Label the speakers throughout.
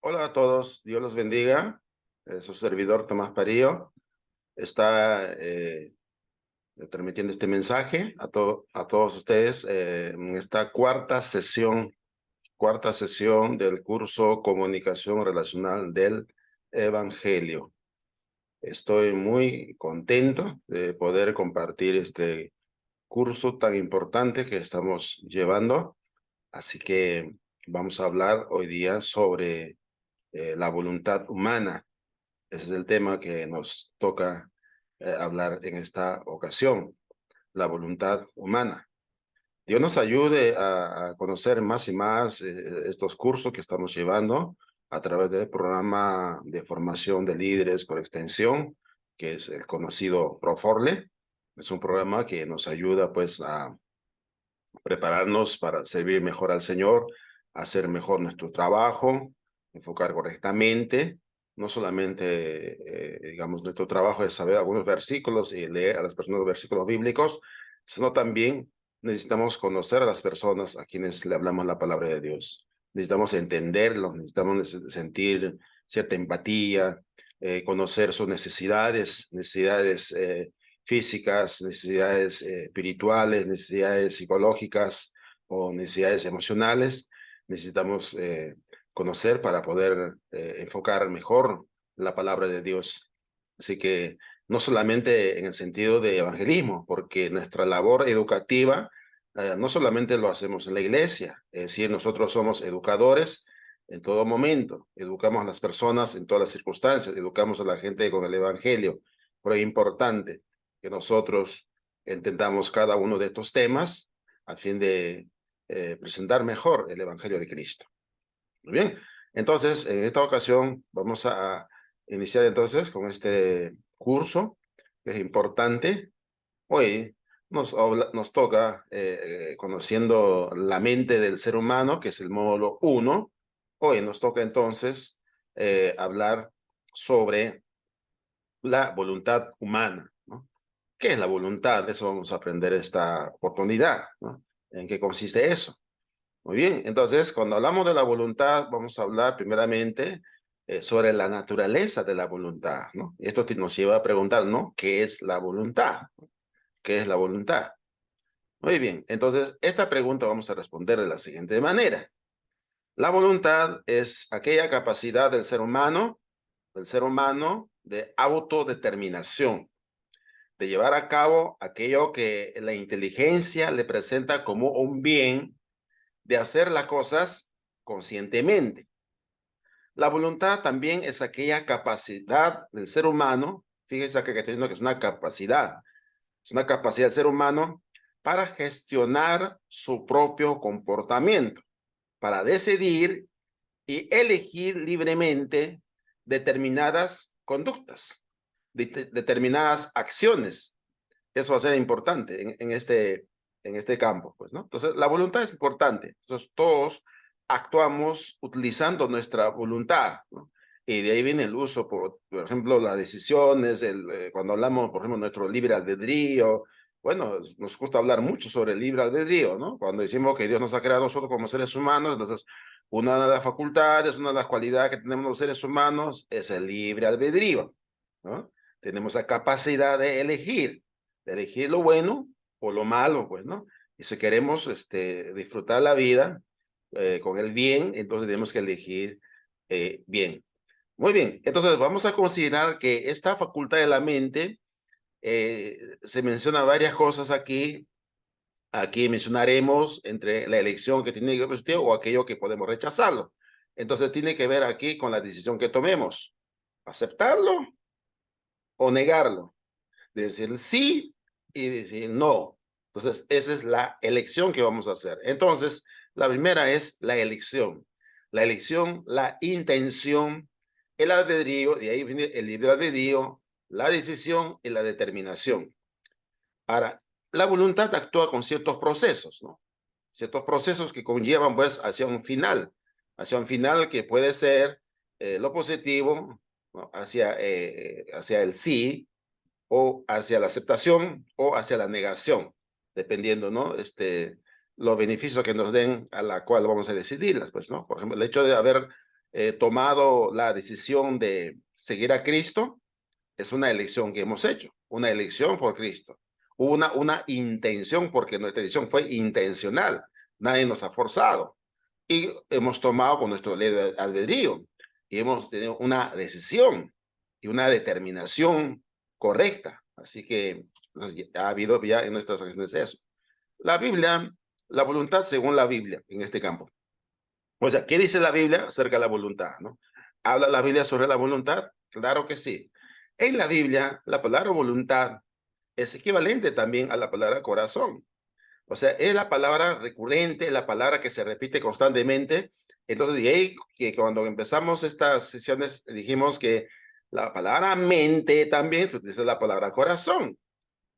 Speaker 1: Hola a todos, Dios los bendiga. Su servidor Tomás Parillo está transmitiendo este mensaje a todos ustedes en esta cuarta sesión del curso Comunicación Relacional del Evangelio. Estoy muy contento de poder compartir este curso tan importante que estamos llevando. Así que vamos a hablar hoy día sobre la voluntad humana. Ese es el tema que nos toca hablar en esta ocasión, la voluntad humana. Dios nos ayude a conocer más y más estos cursos que estamos llevando a través del programa de formación de líderes por extensión, que es el conocido Proforle. Es un programa que nos ayuda pues a prepararnos para servir mejor al Señor, hacer mejor nuestro trabajo, enfocar correctamente. No solamente, digamos, nuestro trabajo es saber algunos versículos y leer a las personas los versículos bíblicos, sino también necesitamos conocer a las personas a quienes le hablamos la palabra de Dios. Necesitamos entenderlos, necesitamos sentir cierta empatía, conocer sus necesidades físicas, necesidades espirituales, necesidades psicológicas o necesidades emocionales. Necesitamos conocer para poder enfocar mejor la palabra de Dios. Así que no solamente en el sentido de evangelismo, porque nuestra labor educativa no solamente lo hacemos en la iglesia, es decir, nosotros somos educadores en todo momento, educamos a las personas en todas las circunstancias, educamos a la gente con el evangelio, pero es importante que nosotros entendamos cada uno de estos temas a fin de presentar mejor el Evangelio de Cristo. Muy bien, entonces en esta ocasión vamos a iniciar entonces con este curso que es importante. Hoy nos toca conociendo la mente del ser humano, que es el módulo 1. Hoy nos toca entonces hablar sobre la voluntad humana, ¿no? ¿Qué es la voluntad? Eso vamos a aprender esta oportunidad, ¿no? ¿En qué consiste eso? Muy bien, entonces cuando hablamos de la voluntad, vamos a hablar primeramente sobre la naturaleza de la voluntad, ¿no? Y esto nos lleva a preguntar, ¿no? ¿Qué es la voluntad? ¿Qué es la voluntad? Muy bien, entonces esta pregunta vamos a responder de la siguiente manera. La voluntad es aquella capacidad del ser humano de autodeterminación, de llevar a cabo aquello que la inteligencia le presenta como un bien, de hacer las cosas conscientemente. La voluntad también es aquella capacidad del ser humano, fíjense que estoy diciendo que es una capacidad del ser humano para gestionar su propio comportamiento, para decidir y elegir libremente determinadas conductas, determinadas acciones. Eso va a ser importante en este campo, pues, ¿no? Entonces, la voluntad es importante. Entonces, todos actuamos utilizando nuestra voluntad, ¿no? Y de ahí viene el uso, por ejemplo, las decisiones, cuando hablamos, por ejemplo, nuestro libre albedrío. Bueno, nos gusta hablar mucho sobre el libre albedrío, ¿no? Cuando decimos que Dios nos ha creado a nosotros como seres humanos, entonces, una de las facultades, una de las cualidades que tenemos los seres humanos es el libre albedrío, ¿no? Tenemos la capacidad de elegir lo bueno o lo malo, pues, ¿no? Y si queremos disfrutar la vida con el bien, entonces tenemos que elegir bien. Muy bien, entonces vamos a considerar que esta facultad de la mente, se menciona varias cosas aquí. Aquí mencionaremos entre la elección que tiene que ver usted o aquello que podemos rechazarlo. Entonces tiene que ver aquí con la decisión que tomemos, aceptarlo o negarlo, decir sí y decir no. Entonces, esa es la elección que vamos a hacer. Entonces, la primera es la elección, la intención, el albedrío, de ahí viene el libre albedrío, la decisión y la determinación. Ahora, la voluntad actúa con ciertos procesos, ¿no? Ciertos procesos que conllevan pues hacia un final que puede ser lo positivo, ¿no? Hacia el sí, o hacia la aceptación o hacia la negación, dependiendo, ¿no? Los beneficios que nos den a la cual vamos a decidirlas, pues, ¿no? Por ejemplo, el hecho de haber tomado la decisión de seguir a Cristo, es una elección que hemos hecho, una elección por Cristo. Hubo una intención, porque nuestra decisión fue intencional, nadie nos ha forzado. Y hemos tomado con nuestro libre albedrío, y hemos tenido una decisión y una determinación correcta. Así que ha habido ya en nuestras acciones eso. La Biblia, la voluntad según la Biblia en este campo. O sea, ¿qué dice la Biblia acerca de la voluntad? ¿No? ¿Habla la Biblia sobre la voluntad? Claro que sí. En la Biblia, la palabra voluntad es equivalente también a la palabra corazón. O sea, es la palabra recurrente, la palabra que se repite constantemente. Entonces, de ahí que cuando empezamos estas sesiones dijimos que la palabra mente también se utiliza la palabra corazón.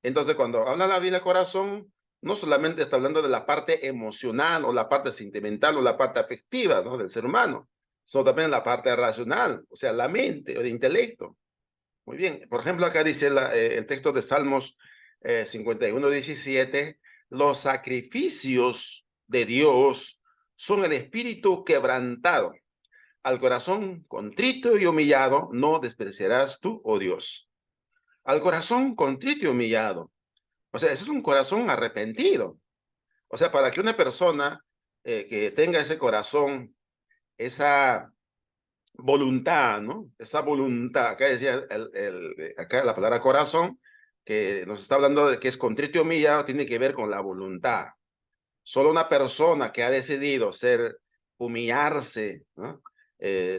Speaker 1: Entonces, cuando habla la Biblia corazón, no solamente está hablando de la parte emocional o la parte sentimental o la parte afectiva, ¿no?, del ser humano, sino también la parte racional, o sea, la mente o el intelecto. Muy bien. Por ejemplo, acá dice el texto de Salmos 51:17, los sacrificios de Dios son el espíritu quebrantado. Al corazón contrito y humillado no despreciarás tú, oh Dios. Al corazón contrito y humillado. O sea, ese es un corazón arrepentido. O sea, para que una persona que tenga ese corazón, esa voluntad, ¿no? Esa voluntad, acá decía acá la palabra corazón, que nos está hablando de que es contrito y humillado, tiene que ver con la voluntad. Solo una persona que ha decidido humillarse, ¿no?,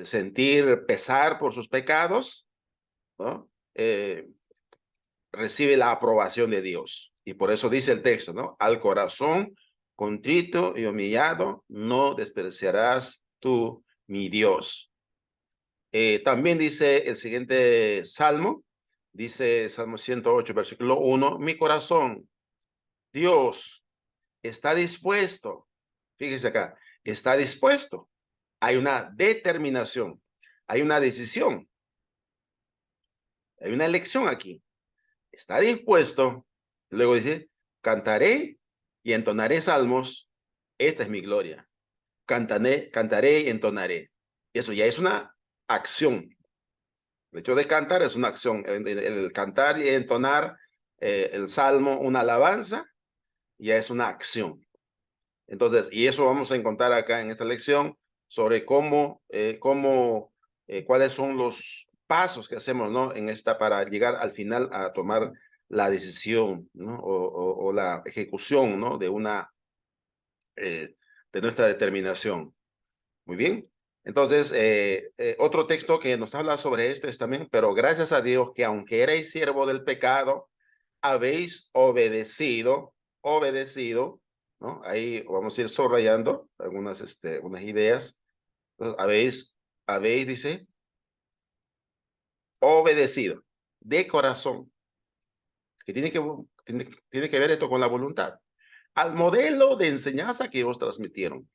Speaker 1: sentir pesar por sus pecados, ¿no?, recibe la aprobación de Dios. Y por eso dice el texto, ¿no? Al corazón contrito y humillado no despreciarás tú, mi Dios. También dice el siguiente salmo, dice Salmo 108, versículo 1, mi corazón, Dios, está dispuesto. Fíjese acá, está dispuesto. Hay una determinación, hay una decisión, hay una elección aquí. Está dispuesto. Luego dice, cantaré y entonaré salmos. Esta es mi gloria. Cantaré y entonaré. Eso ya es una acción. El hecho de cantar es una acción. El cantar y entonar el salmo, una alabanza, ya es una acción. Entonces, y eso vamos a encontrar acá en esta lección sobre cuáles son los pasos que hacemos, ¿no?, en esta para llegar al final a tomar la decisión, ¿no?, o la ejecución, ¿no?, de nuestra determinación. Muy bien. Entonces, otro texto que nos habla sobre esto es también, pero gracias a Dios que aunque erais siervo del pecado, habéis obedecido, ¿no? Ahí vamos a ir subrayando unas ideas. Entonces, dice, obedecido, de corazón, que tiene que ver esto con la voluntad, al modelo de enseñanza que os transmitieron,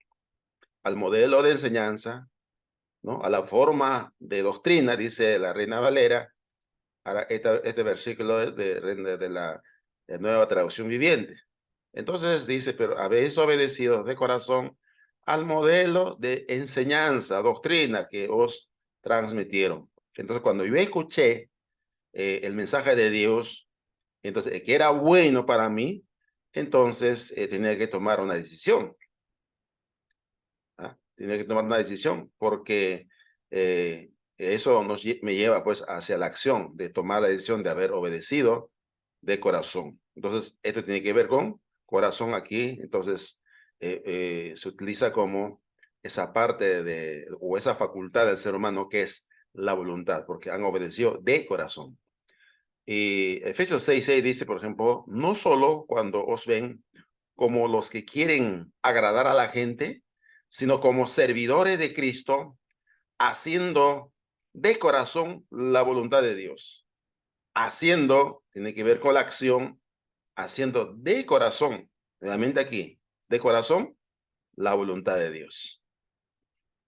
Speaker 1: al modelo de enseñanza, ¿no?, a la forma de doctrina, dice la Reina Valera, este versículo de la Nueva Traducción Viviente. Entonces dice, pero habéis obedecido de corazón al modelo de enseñanza, doctrina que os transmitieron. Entonces, cuando yo escuché el mensaje de Dios, entonces, que era bueno para mí, entonces tenía que tomar una decisión. ¿Ah? Tenía que tomar una decisión porque eso me lleva pues hacia la acción de tomar la decisión de haber obedecido de corazón. Entonces, esto tiene que ver con corazón aquí. Entonces, se utiliza como esa parte o esa facultad del ser humano que es la voluntad, porque han obedecido de corazón. Y Efesios 6:6 dice, por ejemplo, no solo cuando os ven como los que quieren agradar a la gente, sino como servidores de Cristo, haciendo de corazón la voluntad de Dios. Haciendo, tiene que ver con la acción, haciendo de corazón, realmente aquí, de corazón, la voluntad de Dios.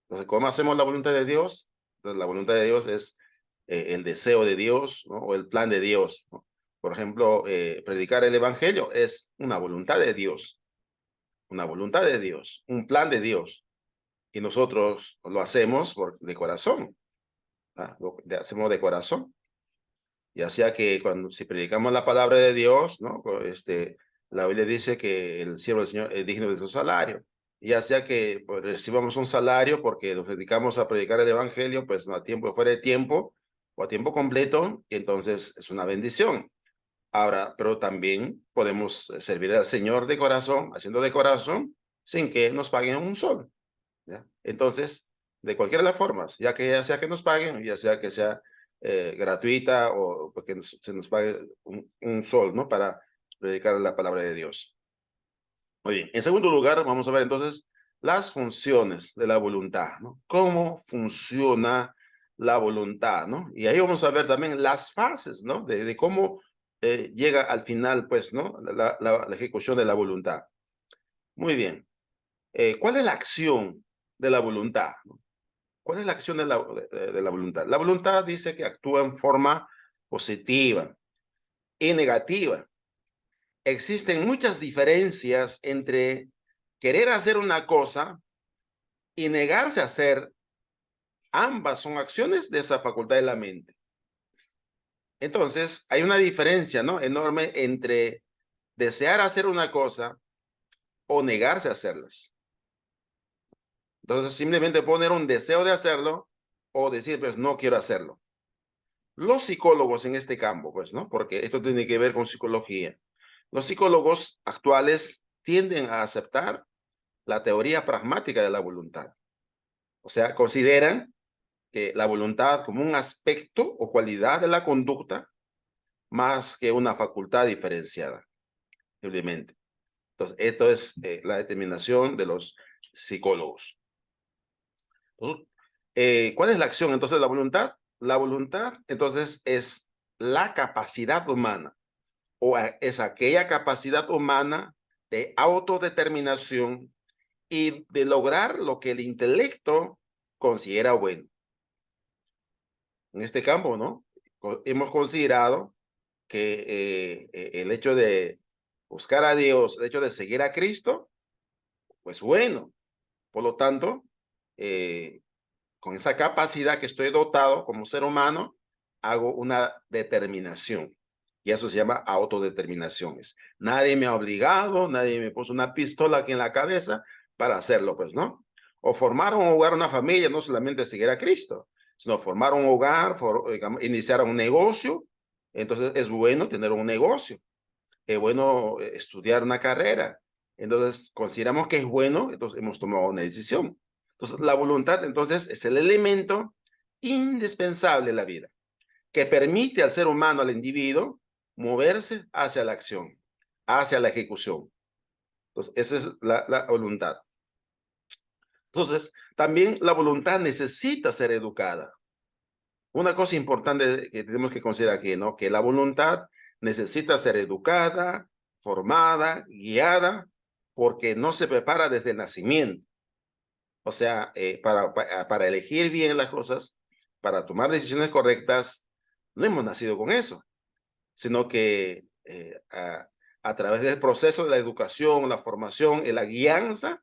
Speaker 1: Entonces, ¿cómo hacemos la voluntad de Dios? Entonces, la voluntad de Dios es el deseo de Dios, ¿no?, o el plan de Dios, ¿no? Por ejemplo, predicar el evangelio es una voluntad de Dios, un plan de Dios. y nosotros lo hacemos de corazón, hacemos de corazón. Ya sea que si predicamos la palabra de Dios, ¿no? La Biblia dice que el siervo del Señor es digno de su salario. Ya sea que pues, recibamos un salario porque nos dedicamos a predicar el evangelio, pues no a tiempo, fuera de tiempo o a tiempo completo, y entonces es una bendición. Ahora, pero también podemos servir al Señor de corazón, haciendo de corazón, sin que nos paguen un sol, ¿ya? Entonces, de cualquiera de las formas, ya sea que nos paguen, ya sea que sea gratuita o porque se nos pague un sol, ¿no? Para predicar la palabra de Dios. Muy bien. En segundo lugar, vamos a ver entonces las funciones de la voluntad, ¿no? Cómo funciona la voluntad, ¿no? Y ahí vamos a ver también las fases, ¿no? De cómo llega al final, pues, ¿no? La ejecución de la voluntad. Muy bien. ¿Cuál es la acción de la voluntad, ¿no? ¿Cuál es la acción de la voluntad? La voluntad dice que actúa en forma positiva y negativa. Existen muchas diferencias entre querer hacer una cosa y negarse a hacer. Ambas son acciones de esa facultad de la mente. Entonces, hay una diferencia, ¿no? Enorme entre desear hacer una cosa o negarse a hacerlas. Entonces, simplemente poner un deseo de hacerlo o decir, pues, no quiero hacerlo. Los psicólogos en este campo, pues, ¿no? Porque esto tiene que ver con psicología. Los psicólogos actuales tienden a aceptar la teoría pragmática de la voluntad. O sea, consideran que la voluntad como un aspecto o cualidad de la conducta más que una facultad diferenciada, simplemente. Entonces, esto es la determinación de los psicólogos. Entonces, ¿cuál es la acción entonces de la voluntad? La voluntad entonces es la capacidad humana o es aquella capacidad humana de autodeterminación y de lograr lo que el intelecto considera bueno. En este campo, ¿no? Hemos considerado que el hecho de buscar a Dios, el hecho de seguir a Cristo, pues bueno. Por lo tanto, con esa capacidad que estoy dotado como ser humano, hago una determinación. Y eso se llama autodeterminaciones. Nadie me ha obligado, nadie me puso una pistola aquí en la cabeza para hacerlo, pues, ¿no? O formar un hogar, una familia, no solamente seguir a Cristo, sino formar un hogar, iniciar un negocio. Entonces, es bueno tener un negocio. Es bueno estudiar una carrera. Entonces, consideramos que es bueno, entonces hemos tomado una decisión. Entonces, la voluntad, entonces, es el elemento indispensable en la vida, que permite al ser humano, al individuo, moverse hacia la acción, hacia la ejecución. Entonces, esa es la voluntad. Entonces, también la voluntad necesita ser educada. Una cosa importante que tenemos que considerar aquí, ¿no? Que la voluntad necesita ser educada, formada, guiada, porque no se prepara desde el nacimiento. O sea, para elegir bien las cosas, para tomar decisiones correctas, no hemos nacido con eso, sino que a través del proceso de la educación, la formación y la guianza,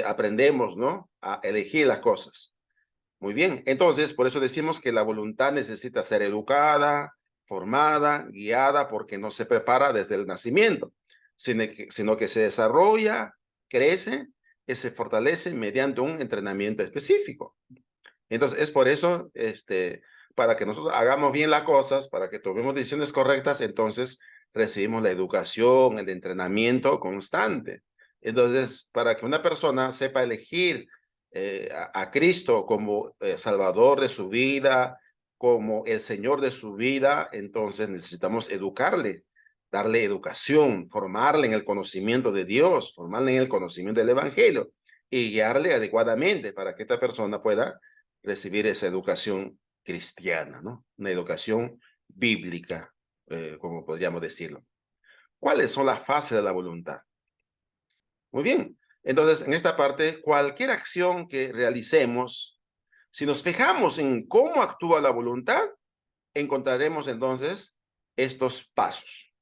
Speaker 1: aprendemos, ¿no? A elegir las cosas. Muy bien, entonces por eso decimos que la voluntad necesita ser educada, formada, guiada, porque no se prepara desde el nacimiento, sino que se desarrolla, crece y se fortalece mediante un entrenamiento específico. Entonces es por eso, para que nosotros hagamos bien las cosas, para que tomemos decisiones correctas, entonces recibimos la educación, el entrenamiento constante. Entonces, para que una persona sepa elegir a Cristo como Salvador de su vida, como el Señor de su vida, entonces necesitamos educarle, darle educación, formarle en el conocimiento de Dios, formarle en el conocimiento del Evangelio y guiarle adecuadamente para que esta persona pueda recibir esa educación cristiana, ¿no? Una educación bíblica, como podríamos decirlo. ¿Cuáles son las fases de la voluntad? Muy bien. Entonces, en esta parte, cualquier acción que realicemos, si nos fijamos en cómo actúa la voluntad, encontraremos entonces estos pasos,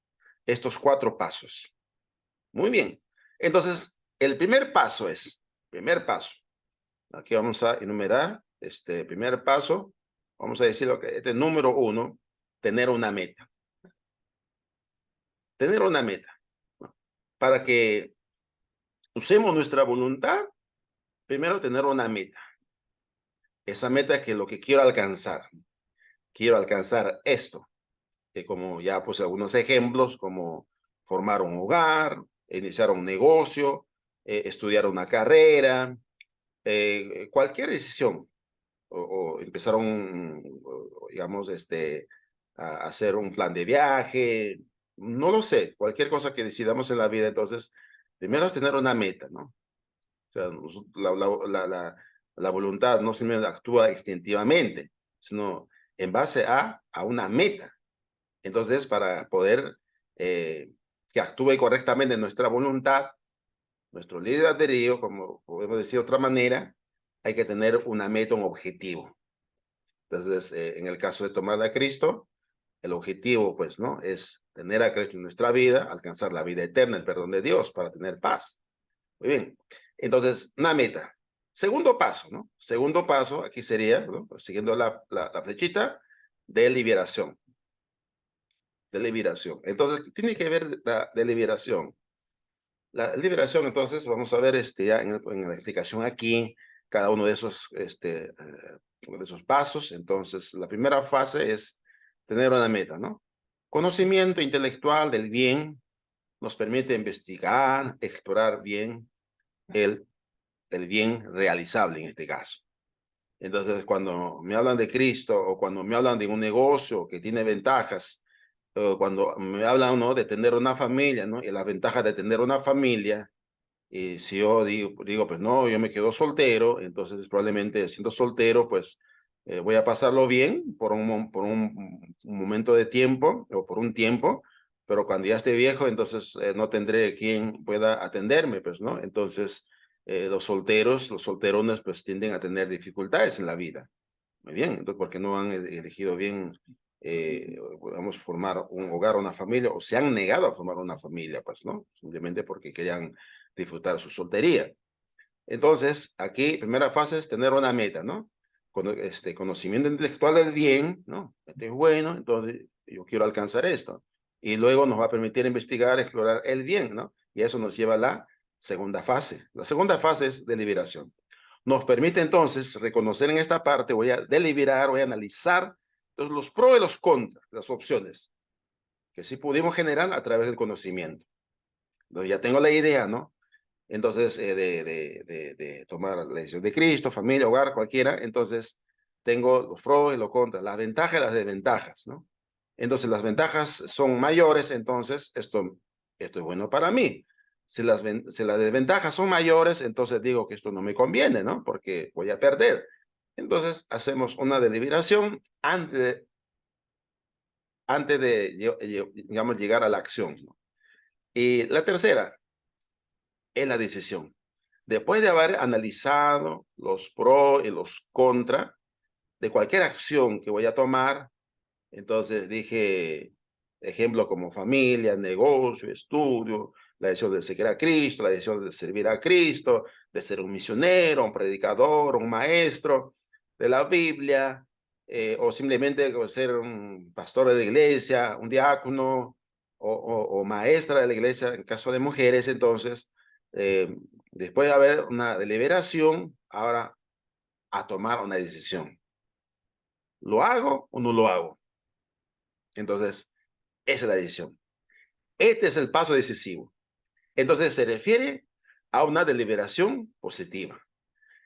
Speaker 1: estos 4 pasos. Muy bien. Entonces, el primer paso, Aquí vamos a enumerar este primer paso. Vamos a decir lo que este número 1, tener una meta. Tener una meta, ¿no? Para que usemos nuestra voluntad, primero tener una meta. Esa meta es que lo que quiero alcanzar esto, que como ya puse algunos ejemplos, como formar un hogar, iniciar un negocio, estudiar una carrera, cualquier decisión, o empezar digamos, a hacer un plan de viaje, no lo sé, cualquier cosa que decidamos en la vida. Entonces, primero es tener una meta, ¿no? O sea, la voluntad no simplemente actúa instintivamente, sino en base a una meta. Entonces, para poder que actúe correctamente nuestra voluntad, nuestro libre albedrío, como podemos decir de otra manera, hay que tener una meta, un objetivo. Entonces, en el caso de tomar a Cristo, el objetivo, pues, ¿no? Es tener a Cristo en nuestra vida, alcanzar la vida eterna, el perdón de Dios, para tener paz. Muy bien. Entonces, una meta. Segundo paso, ¿no? Segundo paso, aquí sería, ¿no? Siguiendo la flechita, de liberación. De liberación. Entonces, ¿qué tiene que ver la de liberación? La liberación, entonces, vamos a ver ya en la explicación aquí, cada uno de esos pasos. Entonces, la primera fase es tener una meta, ¿no? Conocimiento intelectual del bien nos permite investigar, explorar bien el bien realizable en este caso. Entonces, cuando me hablan de Cristo o cuando me hablan de un negocio que tiene ventajas, o cuando me hablan, ¿no?, de tener una familia, ¿no? Y las ventajas de tener una familia, y si yo digo, pues no, yo me quedo soltero, entonces probablemente siendo soltero, pues voy a pasarlo bien por un momento de tiempo o por un tiempo, pero cuando ya esté viejo, entonces no tendré quien pueda atenderme, pues, ¿no? Entonces, los solterones, pues tienden a tener dificultades en la vida. Muy bien, entonces, porque no han elegido bien, vamos, formar un hogar, una familia, o se han negado a formar una familia, pues, ¿no? Simplemente porque querían disfrutar su soltería. Entonces, aquí, primera fase es tener una meta, ¿no? Conocimiento intelectual del bien, ¿no? Esto es bueno, entonces yo quiero alcanzar esto. Y luego nos va a permitir investigar, explorar el bien, ¿no? Y eso nos lleva a la segunda fase. La segunda fase es deliberación. Nos permite entonces reconocer en esta parte, voy a deliberar, voy a analizar los pros y los contras, las opciones, que sí pudimos generar a través del conocimiento. Entonces ya tengo la idea, ¿no? Entonces, de tomar la decisión de Cristo, familia, hogar, cualquiera. Entonces, tengo los pros y los contras, las ventajas y las desventajas, ¿no? Entonces, las ventajas son mayores, entonces esto es bueno para mí. Si las desventajas son mayores, entonces digo que esto no me conviene, ¿no? Porque voy a perder. Entonces, hacemos una deliberación antes de digamos, llegar a la acción, ¿no? Y la tercera es la decisión. Después de haber analizado los pros y los contras de cualquier acción que voy a tomar, entonces dije, ejemplo como familia, negocio, estudio, la decisión de seguir a Cristo, la decisión de servir a Cristo, de ser un misionero, un predicador, un maestro de la Biblia, o simplemente ser un pastor de la iglesia, un diácono o maestra de la iglesia en caso de mujeres. Entonces, eh, después de haber una deliberación, ahora a tomar una decisión. ¿Lo hago o no lo hago? Entonces, esa es la decisión. Este es el paso decisivo. Entonces, se refiere a una deliberación positiva,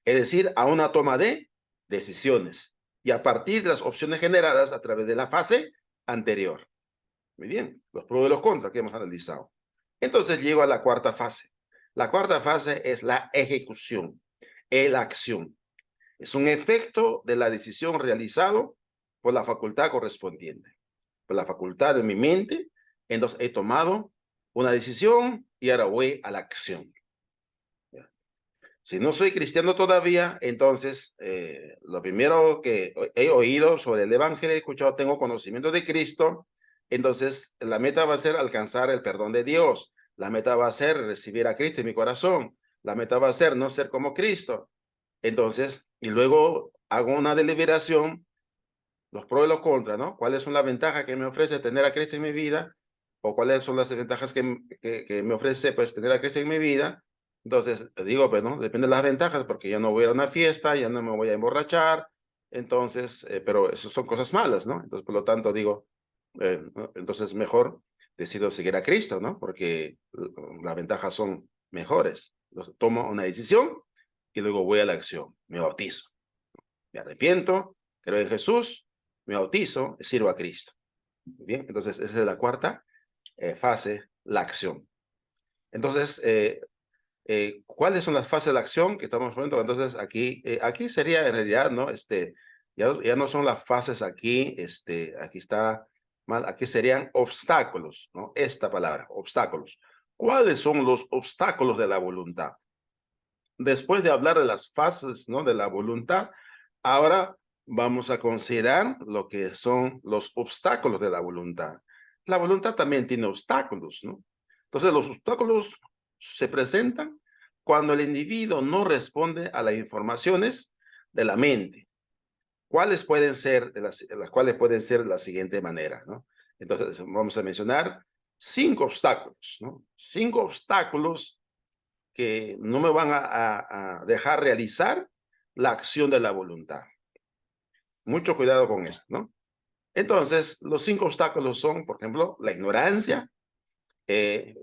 Speaker 1: es decir, a una toma de decisiones y a partir de las opciones generadas a través de la fase anterior. Muy bien, los pros y los contras que hemos analizado. Entonces, llego a la cuarta fase. La cuarta fase es la ejecución, la acción. Es un efecto de la decisión realizado por la facultad correspondiente, por la facultad de mi mente. Entonces he tomado una decisión y ahora voy a la acción. Si no soy cristiano todavía, entonces lo primero que he oído sobre el evangelio, he escuchado, tengo conocimiento de Cristo. Entonces la meta va a ser alcanzar el perdón de Dios. La meta va a ser recibir a Cristo en mi corazón. La meta va a ser no ser como Cristo. Entonces, y luego hago una deliberación, los pros y los contras, ¿no? ¿Cuáles son las ventajas que me ofrece tener a Cristo en mi vida? ¿O cuáles son las ventajas que me ofrece, pues, tener a Cristo en mi vida? Entonces, digo, pues, ¿no? Depende de las ventajas, porque ya no voy a ir a una fiesta, ya no me voy a emborrachar, entonces, pero eso son cosas malas, ¿no? Entonces, por lo tanto, digo, ¿no? Entonces, mejor decido seguir a Cristo, ¿no? Porque las ventajas son mejores. Entonces, tomo una decisión y luego voy a la acción, me bautizo, me arrepiento, creo en Jesús, me bautizo, sirvo a Cristo. Bien, entonces esa es la cuarta fase, la acción. Entonces, ¿cuáles son las fases de la acción que estamos viendo? Entonces, aquí sería en realidad, ¿no? Ya no son las fases aquí, aquí está mal, aquí serían obstáculos, ¿no? Esta palabra, obstáculos. ¿Cuáles son los obstáculos de la voluntad? Después de hablar de las fases, ¿no? De la voluntad, ahora vamos a considerar lo que son los obstáculos de la voluntad. La voluntad también tiene obstáculos, ¿no? Entonces, los obstáculos se presentan cuando el individuo no responde a las informaciones de la mente. ¿Cuáles pueden ser, las cuales pueden ser de la siguiente manera, ¿no? Entonces, vamos a mencionar 5 obstáculos, ¿no? 5 obstáculos que no me van a dejar realizar la acción de la voluntad. Mucho cuidado con esto, ¿no? Entonces, los 5 obstáculos son, por ejemplo, la ignorancia,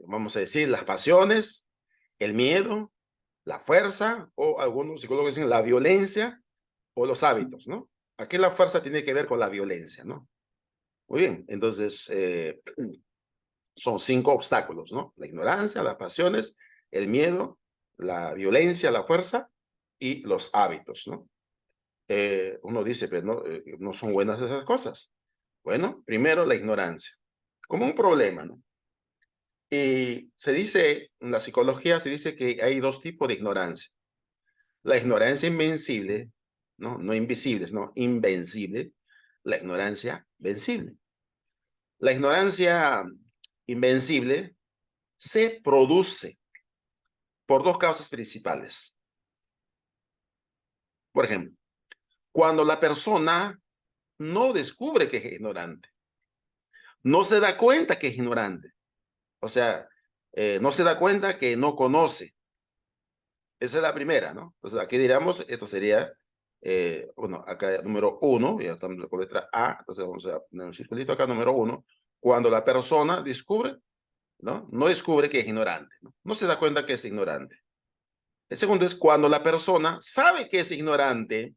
Speaker 1: vamos a decir, las pasiones, el miedo, la fuerza, o algunos psicólogos dicen la violencia o los hábitos, ¿no? Aquí la fuerza tiene que ver con la violencia, ¿no? Muy bien, entonces son 5 obstáculos, ¿no? La ignorancia, las pasiones, el miedo, la violencia, la fuerza y los hábitos, ¿no? Uno dice, pero no son buenas esas cosas. Bueno, primero la ignorancia, como un problema, ¿no? Y se dice, en la psicología se dice que hay 2 tipos de ignorancia. La ignorancia invencible, ¿no? No invisible, no invencible. La ignorancia vencible. La ignorancia invencible se produce por 2 causas principales. Por ejemplo, cuando la persona no descubre que es ignorante, no se da cuenta que es ignorante, o sea, no se da cuenta que no conoce. Esa es la primera, ¿no? Entonces, aquí diríamos, esto sería, bueno, acá número 1, ya estamos con letra A, entonces vamos a poner un circulito acá, número 1, cuando la persona descubre, ¿no? No descubre que es ignorante, ¿no? No se da cuenta que es ignorante. El segundo es cuando la persona sabe que es ignorante,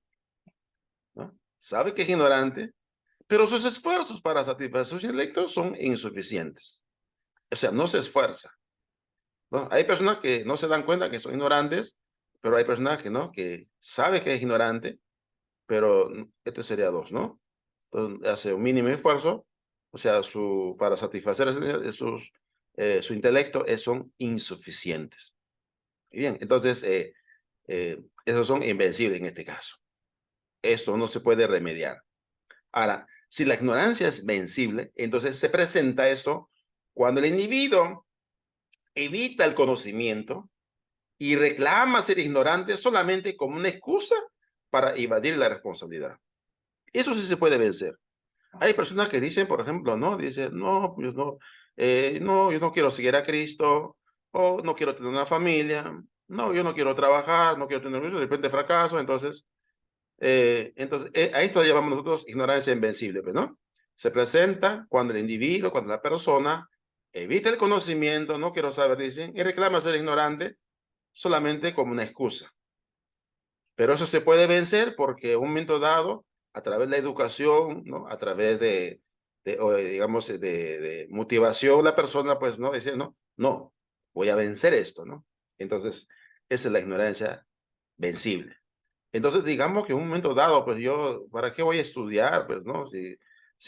Speaker 1: ¿no? Sabe que es ignorante, pero sus esfuerzos para satisfacer sus intelectos son insuficientes. O sea, no se esfuerza, ¿no? Hay personas que no se dan cuenta que son ignorantes, pero hay personas que no, que sabe que es ignorante, pero este sería 2, ¿no? Entonces hace un mínimo esfuerzo, o sea, para satisfacer su intelecto son insuficientes. Bien, entonces, esos son invencibles en este caso. Esto no se puede remediar. Ahora, si la ignorancia es vencible, entonces se presenta esto cuando el individuo evita el conocimiento y reclama ser ignorante solamente como una excusa para evadir la responsabilidad. Eso sí se puede vencer. Hay personas que dicen, por ejemplo, ¿no? Dicen, no, pues no, no, yo no quiero seguir a Cristo, o no quiero tener una familia, no, yo no quiero trabajar, no quiero tener un hijo, de repente fracaso, a esto llamamos nosotros ignorancia invencible, pues, ¿no? Se presenta cuando el individuo, cuando la persona evita el conocimiento, no quiero saber, dicen, y reclama ser ignorante solamente como una excusa. Pero eso se puede vencer porque en un momento dado, a través de la educación, ¿no? A través digamos, de motivación, la persona, pues, ¿no? Decir, no, no, voy a vencer esto, ¿no? Entonces, esa es la ignorancia vencible. Entonces, digamos que en un momento dado, pues yo, ¿para qué voy a estudiar? Pues, ¿no? Si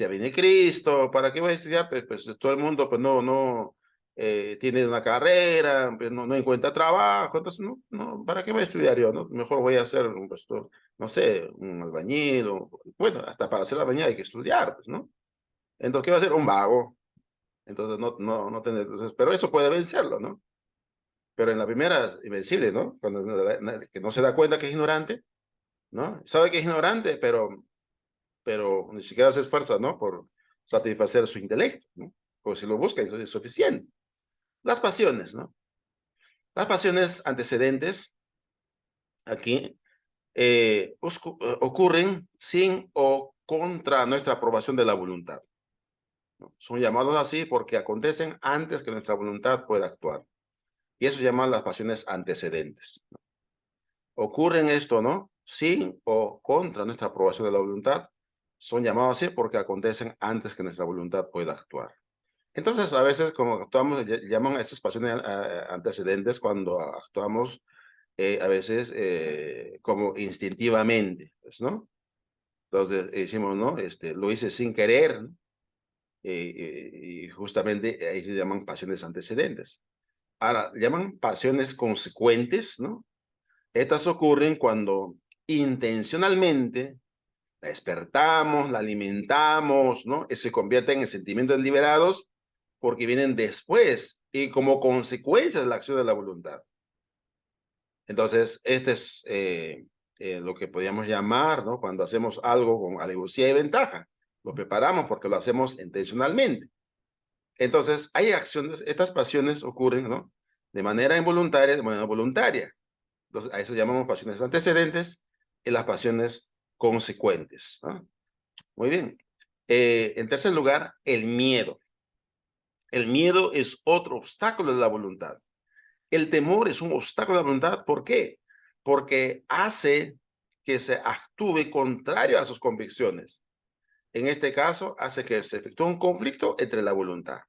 Speaker 1: viene Cristo, ¿para qué voy a estudiar? Pues todo el mundo, pues no tiene una carrera, pues no encuentra trabajo, entonces, no, ¿para qué voy a estudiar yo? ¿No? Mejor voy a ser un pastor, no sé, un albañil, bueno, hasta para ser albañil hay que estudiar, pues, ¿no? Entonces, ¿qué va a ser? Un vago. Entonces, no tener, entonces, pero eso puede vencerlo, ¿no? pero en la primera es invencible, ¿no? Cuando que no se da cuenta que es ignorante, ¿no? Sabe que es ignorante, pero ni siquiera se esfuerza, ¿no? Por satisfacer su intelecto, ¿no? Porque si lo busca es suficiente. Las pasiones, ¿no? Las pasiones antecedentes aquí ocurren sin o contra nuestra aprobación de la voluntad, ¿no? Son llamados así porque acontecen antes que nuestra voluntad pueda actuar. Y eso se llaman las pasiones antecedentes, ¿no? Ocurren esto, ¿no? Sin o contra nuestra aprobación de la voluntad. Son llamados así porque acontecen antes que nuestra voluntad pueda actuar. Entonces, a veces, como actuamos, llaman a estas pasiones antecedentes cuando actuamos a veces como instintivamente, pues, ¿no? Entonces decimos, ¿no? Lo hice sin querer, ¿no? Y justamente ahí se llaman pasiones antecedentes. Ahora, llaman pasiones consecuentes, ¿no? Estas ocurren cuando intencionalmente la despertamos, la alimentamos, ¿no? Y se convierten en sentimientos liberados porque vienen después y como consecuencia de la acción de la voluntad. Entonces, este es lo que podríamos llamar, ¿no? Cuando hacemos algo con alevosía y ventaja. Lo preparamos porque lo hacemos intencionalmente. Entonces, hay acciones, estas pasiones ocurren, ¿no? De manera involuntaria, de manera voluntaria. Entonces, a eso llamamos pasiones antecedentes y las pasiones consecuentes, ¿no? Muy bien. En tercer lugar, el miedo. El miedo es otro obstáculo de la voluntad. El temor es un obstáculo de la voluntad. ¿Por qué? Porque hace que se actúe contrario a sus convicciones. En este caso, hace que se efectúe un conflicto entre la voluntad.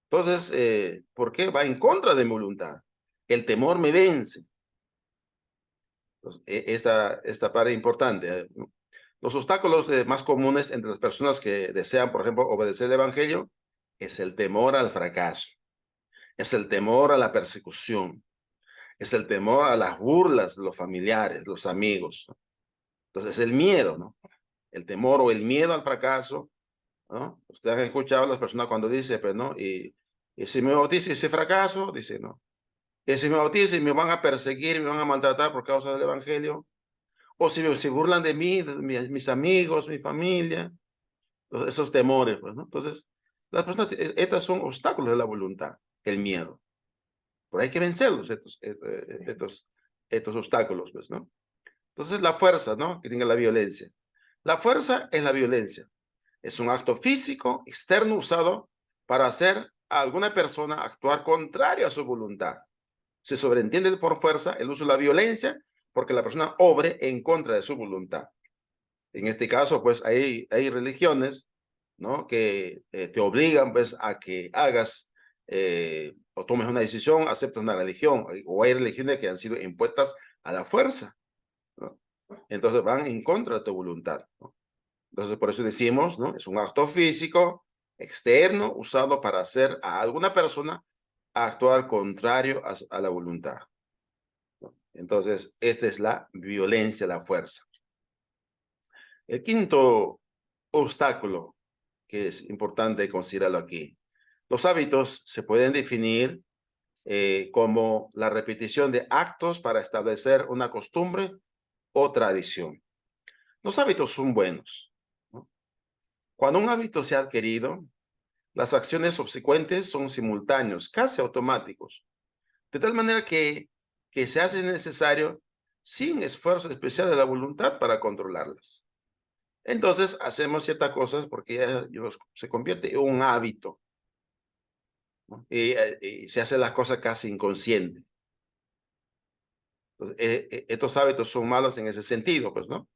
Speaker 1: Entonces, ¿por qué? Va en contra de mi voluntad. El temor me vence. Entonces, esta parte importante. ¿No? Los obstáculos más comunes entre las personas que desean, por ejemplo, obedecer el Evangelio, es el temor al fracaso, es el temor a la persecución, es el temor a las burlas de los familiares, los amigos, ¿no? Entonces, el miedo, ¿no? El temor o el miedo al fracaso, ¿no? Ustedes han escuchado a las personas cuando dicen, pues, ¿no? Y si me bautizo y ese fracaso, dice, ¿no? Y si me bautizo y me van a perseguir, me van a maltratar por causa del Evangelio, o si se burlan de mí, de mis amigos, mi familia, entonces, esos temores, pues, ¿no? Entonces, las personas, estos son obstáculos de la voluntad, el miedo. Pero hay que vencerlos, estos obstáculos, pues, ¿no? Entonces, la fuerza, ¿no? Que tenga la violencia. La fuerza es la violencia. Es un acto físico externo usado para hacer a alguna persona actuar contrario a su voluntad. Se sobreentiende por fuerza el uso de la violencia porque la persona obre en contra de su voluntad. En este caso, pues hay religiones, ¿no? Que te obligan, pues, a que hagas o tomes una decisión, aceptes una religión, o hay religiones que han sido impuestas a la fuerza, ¿no? Entonces van en contra de tu voluntad, ¿no? Entonces, por eso decimos, ¿no? Es un acto físico externo usado para hacer a alguna persona actuar contrario a la voluntad, ¿no? Entonces, esta es la violencia, la fuerza. El quinto obstáculo que es importante considerarlo aquí. Los hábitos se pueden definir como la repetición de actos para establecer una costumbre o tradición. Los hábitos son buenos, ¿no? Cuando un hábito se ha adquirido, las acciones subsecuentes son simultáneos, casi automáticos, de tal manera que se hace necesario sin esfuerzo especial de la voluntad para controlarlas. Entonces hacemos ciertas cosas porque ya se convierte en un hábito, ¿no? Y se hacen las cosas casi inconscientes. Entonces, estos hábitos son malos en ese sentido, pues, ¿no?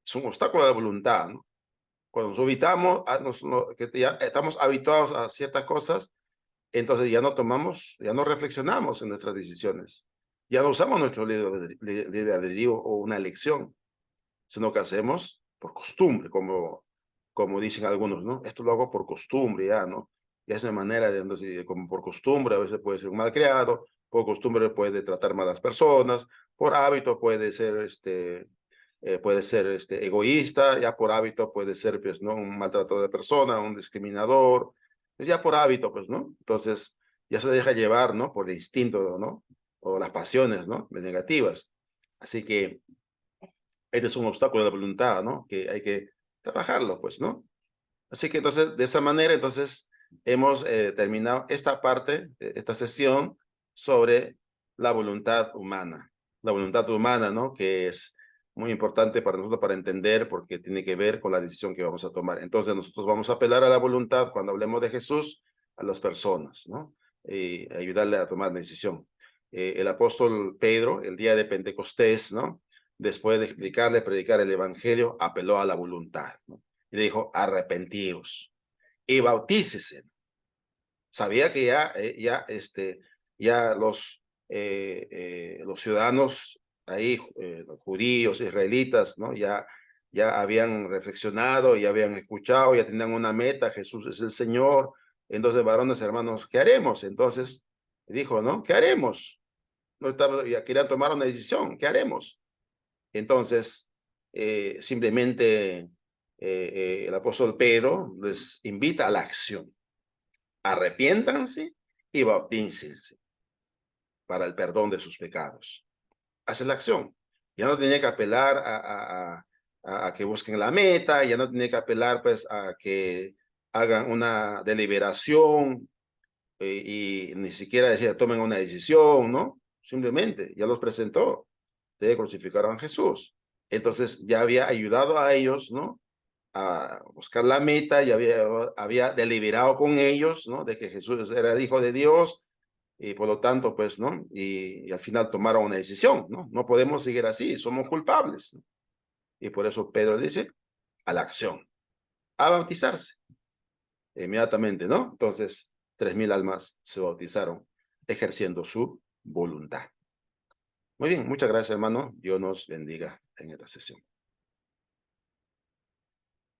Speaker 1: Es un obstáculo de la voluntad, ¿no? Cuando nos habitamos, que ya estamos habituados a ciertas cosas, entonces ya no tomamos, ya no reflexionamos en nuestras decisiones. Ya no usamos nuestro libre albedrío o una elección, sino que hacemos por costumbre, como dicen algunos, ¿no? Esto lo hago por costumbre, ya, ¿no? Ya es una manera de, entonces, como por costumbre, a veces puede ser un malcriado, por costumbre puede tratar mal a las personas, por hábito puede ser egoísta, ya por hábito puede ser, pues, ¿no? Un maltratador de persona, un discriminador, pues ya por hábito, pues, ¿no? Entonces, ya se deja llevar, ¿no? Por el instinto, ¿no? O las pasiones, ¿no? Negativas. Así que este es un obstáculo de la voluntad, ¿no? Que hay que trabajarlo, pues, ¿no? Así que entonces, de esa manera, entonces, hemos terminado esta parte, esta sesión sobre la voluntad humana. La voluntad humana, ¿no? Que es muy importante para nosotros para entender porque tiene que ver con la decisión que vamos a tomar. Entonces, nosotros vamos a apelar a la voluntad cuando hablemos de Jesús a las personas, ¿no? Y ayudarle a tomar la decisión. El apóstol Pedro, el día de Pentecostés, ¿no? Después de explicarle, predicar el evangelio, apeló a la voluntad, ¿no? Y le dijo, arrepentíos y bautícese. Sabía que ya los ciudadanos ahí, los judíos, israelitas, ¿no? Ya habían reflexionado, ya habían escuchado, ya tenían una meta, Jesús es el Señor. Entonces, varones, hermanos, ¿qué haremos? Entonces, dijo, ¿no? ¿Qué haremos? No estaba, ya querían tomar una decisión, ¿qué haremos? Entonces, simplemente el apóstol Pedro les invita a la acción. Arrepiéntanse y bautícense para el perdón de sus pecados. Hace la acción. Ya no tiene que apelar a que busquen la meta, ya no tiene que apelar pues a que hagan una deliberación y ni siquiera decir, tomen una decisión, ¿no? Simplemente ya los presentó. Ustedes crucificaron a Jesús. Entonces ya había ayudado a ellos, ¿no? A buscar la meta, ya había deliberado con ellos, ¿no? De que Jesús era el Hijo de Dios y por lo tanto, pues, ¿no? Y al final tomaron una decisión, ¿no? No podemos seguir así, somos culpables, ¿no? Y por eso Pedro dice, a la acción, a bautizarse, inmediatamente, ¿no? Entonces, 3,000 almas se bautizaron ejerciendo su voluntad. Muy bien, muchas gracias, hermano. Dios nos bendiga en esta sesión.